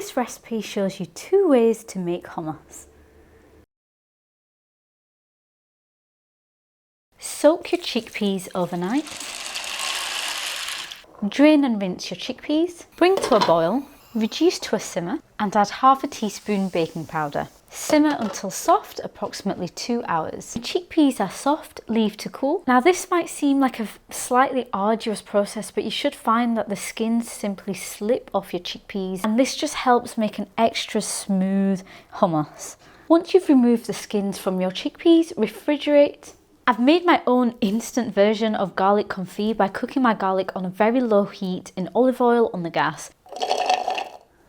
this recipe shows you 2 ways to make hummus. Soak your chickpeas overnight. Drain and rinse your chickpeas. Bring to a boil, reduce to a simmer and add half a teaspoon baking powder. Simmer until soft, approximately 2 hours. When chickpeas are soft, leave to cool. Now this might seem like a slightly arduous process, but you should find that the skins simply slip off your chickpeas, and this just helps make an extra smooth hummus. Once you've removed the skins from your chickpeas, refrigerate. I've made my own instant version of garlic confit by cooking my garlic on a very low heat in olive oil on the gas.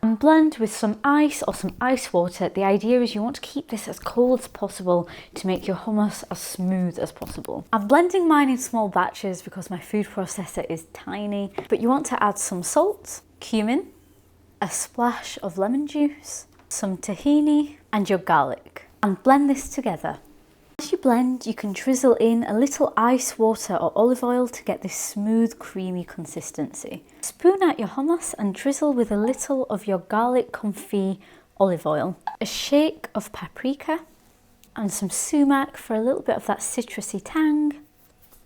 And blend with some ice or some ice water. The idea is you want to keep this as cold as possible to make your hummus as smooth as possible. I'm blending mine in small batches because my food processor is tiny, but you want to add some salt, cumin, a splash of lemon juice, some tahini and your garlic, and blend this together. As you blend, you can drizzle in a little ice water or olive oil to get this smooth, creamy consistency. Spoon out your hummus and drizzle with a little of your garlic confit olive oil, a shake of paprika and some sumac for a little bit of that citrusy tang,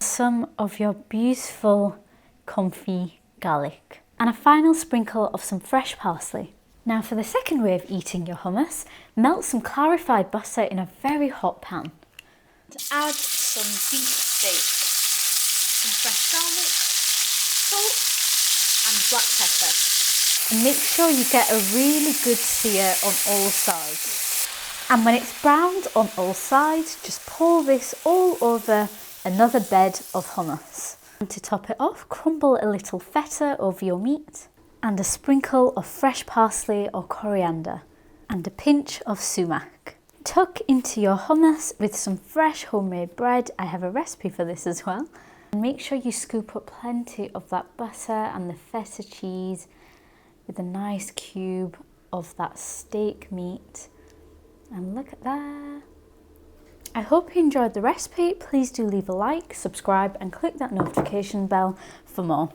some of your beautiful confit garlic, and a final sprinkle of some fresh parsley. Now for the second way of eating your hummus, melt some clarified butter in a very hot pan. Add some beef steak, some fresh garlic, salt and black pepper, and make sure you get a really good sear on all sides. And when it's browned on all sides, just pour this all over another bed of hummus. And to top it off, crumble a little feta over your meat and a sprinkle of fresh parsley or coriander and a pinch of sumac. Tuck into your hummus with some fresh homemade bread. I have a recipe for this as well. And make sure you scoop up plenty of that butter and the feta cheese with a nice cube of that steak meat. And look at that. I hope you enjoyed the recipe. Please do leave a like, subscribe and click that notification bell for more.